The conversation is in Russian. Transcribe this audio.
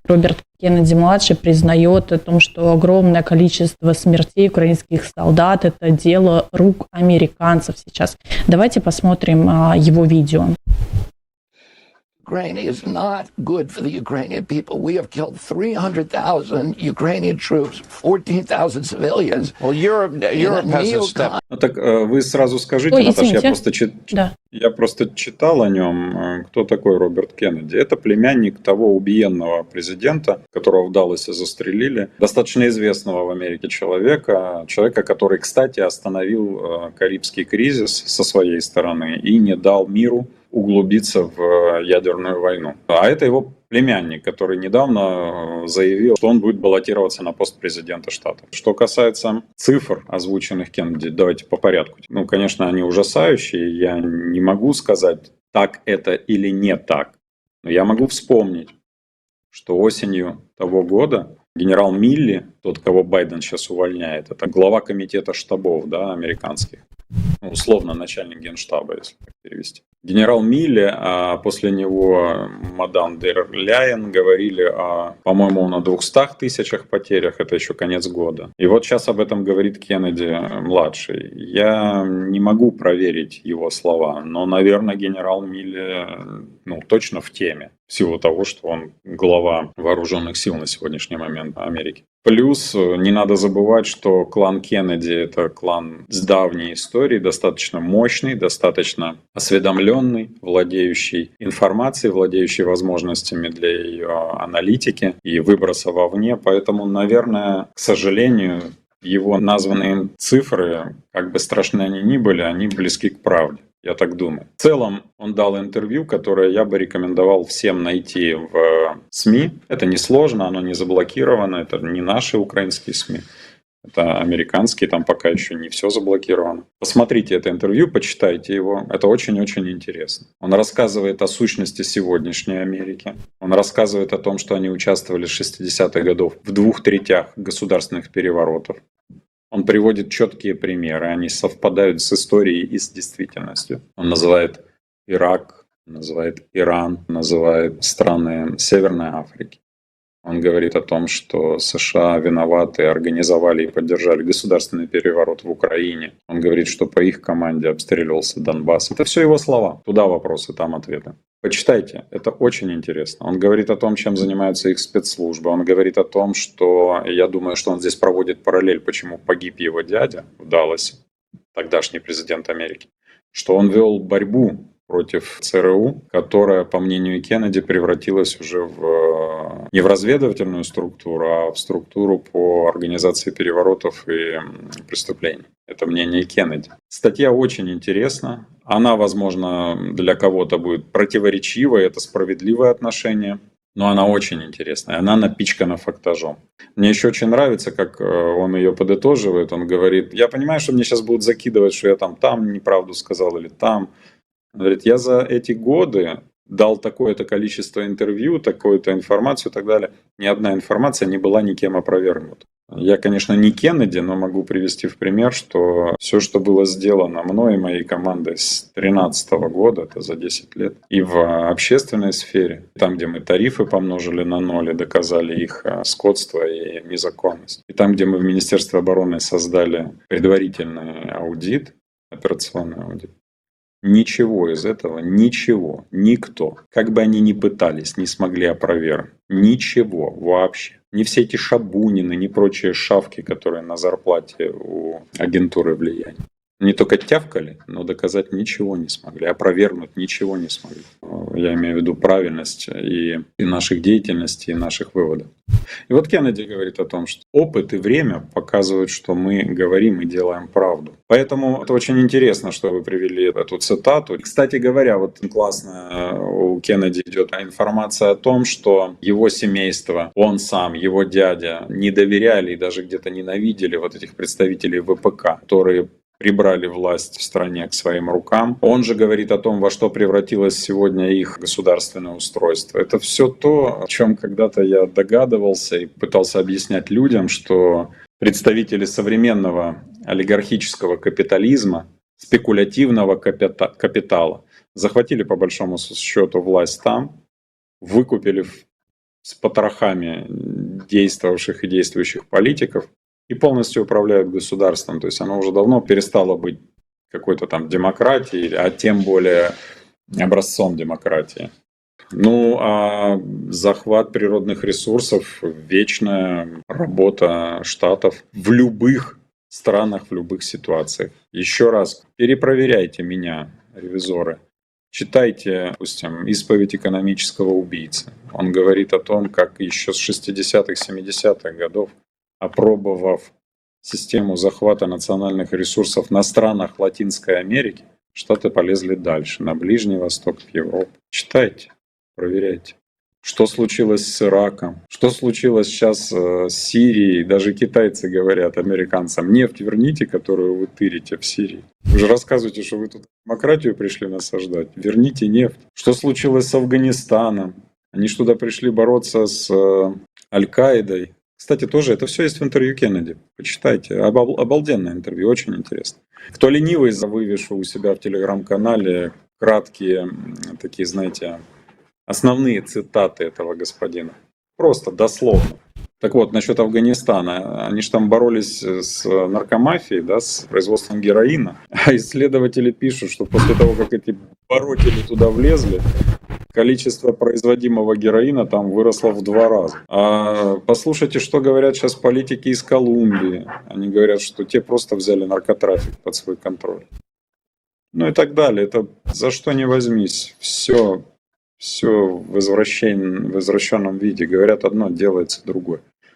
Роберт Кеннеди-младший признает о том, что огромное количество смертей украинских солдат – это дело рук американцев сейчас. Давайте посмотрим его видео. Ukraine is not good for the Ukrainian people. We have killed 300,000 Ukrainian troops, 14,000 civilians. Well, Europe hasn't stepped. Ну так вы сразу скажите, Ой, Наташа, извините. я просто читал о нем, кто такой Роберт Кеннеди. Это племянник того убиенного президента, которого в Далласе застрелили, достаточно известного в Америке человека, который, кстати, остановил Карибский кризис со своей стороны и не дал миру углубиться в ядерную войну. А это его племянник, который недавно заявил, что он будет баллотироваться на пост президента штата. Что касается цифр, озвученных Кеннеди, давайте по порядку. Ну, конечно, они ужасающие. Я не могу сказать, так это или не так. Но я могу вспомнить, что осенью того года генерал Милли, тот, кого Байден сейчас увольняет, это глава комитета штабов, да, американских. Ну, условно, начальник генштаба, если так перевести. Генерал Милли, а после него мадам дер Ляйен говорили о, по-моему, на 200 тысячах потерях, это еще конец года. И вот сейчас об этом говорит Кеннеди-младший. Я не могу проверить его слова, но, наверное, генерал Милли точно в теме всего того, что он глава вооруженных сил на сегодняшний момент Америки. Плюс не надо забывать, что клан Кеннеди – это клан с давней историей, достаточно мощный, достаточно осведомленный, владеющий информацией, владеющий возможностями для ее аналитики и выброса вовне. Поэтому, наверное, к сожалению, его названные цифры, как бы страшны они ни были, они близки к правде. Я так думаю. В целом он дал интервью, которое я бы рекомендовал всем найти в СМИ. Это несложно, оно не заблокировано, это не наши украинские СМИ. Это американские, там пока еще не все заблокировано. Посмотрите это интервью, почитайте его. Это очень-очень интересно. Он рассказывает о сущности сегодняшней Америки. Он рассказывает о том, что они участвовали с 60-х годов в 2/3 государственных переворотов. Он приводит четкие примеры, они совпадают с историей и с действительностью. Он называет Ирак, называет Иран, называет страны Северной Африки. Он говорит о том, что США виноваты, организовали и поддержали государственный переворот в Украине. Он говорит, что по их команде обстреливался Донбасс. Это все его слова. Туда вопросы, там ответы. Почитайте, это очень интересно. Он говорит о том, чем занимаются их спецслужбы. Он говорит о том, что, я думаю, что он здесь проводит параллель, почему погиб его дядя в Далласе, тогдашний президент Америки, что он вел борьбу против ЦРУ, которая, по мнению Кеннеди, превратилась уже не в разведывательную структуру, а в структуру по организации переворотов и преступлений. Это мнение Кеннеди. Статья очень интересна. Она, возможно, для кого-то будет противоречивой, это справедливое отношение, но она очень интересная. Она напичкана фактажом. Мне еще очень нравится, как он ее подытоживает. Он говорит, я понимаю, что мне сейчас будут закидывать, что я там неправду сказал или там. Он говорит, я за эти годы дал такое-то количество интервью, такую-то информацию и так далее. Ни одна информация не была никем опровергнута. Я, конечно, не Кеннеди, но могу привести в пример, что все, что было сделано мной и моей командой с 2013 года, это за 10 лет, и в общественной сфере, там, где мы тарифы помножили на 0 и доказали их скотство и незаконность, и там, где мы в Министерстве обороны создали предварительный аудит, операционный аудит, ничего из этого, ничего, никто, как бы они ни пытались, не смогли опровергнуть. Ничего вообще. Ни все эти Шабунины, ни прочие шавки, которые на зарплате у агентуры влияния. Не только тявкали, но доказать ничего не смогли, опровергнуть ничего не смогли. Я имею в виду правильность и наших деятельностей, и наших выводов. И вот Кеннеди говорит о том, что опыт и время показывают, что мы говорим и делаем правду. Поэтому это очень интересно, что вы привели эту цитату. Кстати говоря, вот классно у Кеннеди идет информация о том, что его семейство, он сам, его дядя не доверяли и даже где-то ненавидели вот этих представителей ВПК, которые прибрали власть в стране к своим рукам. Он же говорит о том, во что превратилось сегодня их государственное устройство. Это все то, о чем когда-то я догадывался и пытался объяснять людям, что представители современного олигархического капитализма, спекулятивного капитала захватили по большому счету власть там, выкупили с потрохами действовавших и действующих политиков и полностью управляют государством. То есть оно уже давно перестало быть какой-то там демократией, а тем более образцом демократии. Ну, а захват природных ресурсов, вечная работа штатов в любых странах, в любых ситуациях. Еще раз, перепроверяйте меня, ревизоры. Читайте, допустим, «Исповедь экономического убийцы». Он говорит о том, как еще с 60-х, 70-х годов, опробовав систему захвата национальных ресурсов на странах Латинской Америки, Штаты полезли дальше, на Ближний Восток, в Европу. Читайте, проверяйте. Что случилось с Ираком? Что случилось сейчас с Сирией? Даже китайцы говорят американцам: нефть верните, которую вы тырите в Сирии. Вы же рассказываете, что вы тут демократию пришли насаждать. Верните нефть. Что случилось с Афганистаном? Они же туда пришли бороться с Аль-Каидой. Кстати, тоже это все есть в интервью Кеннеди. Почитайте. Обалденное интервью, очень интересно. Кто ленивый, вывешу у себя в телеграм-канале краткие такие, знаете, основные цитаты этого господина. Просто дословно. Так вот, насчет Афганистана. Они же там боролись с наркомафией, да, с производством героина. А исследователи пишут, что после того, как эти бородели туда влезли, количество производимого героина там выросло в 2 раза. А послушайте, что говорят сейчас политики из Колумбии. Они говорят, что те просто взяли наркотрафик под свой контроль. Ну и так далее. Это за что не возьмись. Все в извращенном виде. Говорят одно, делается другое.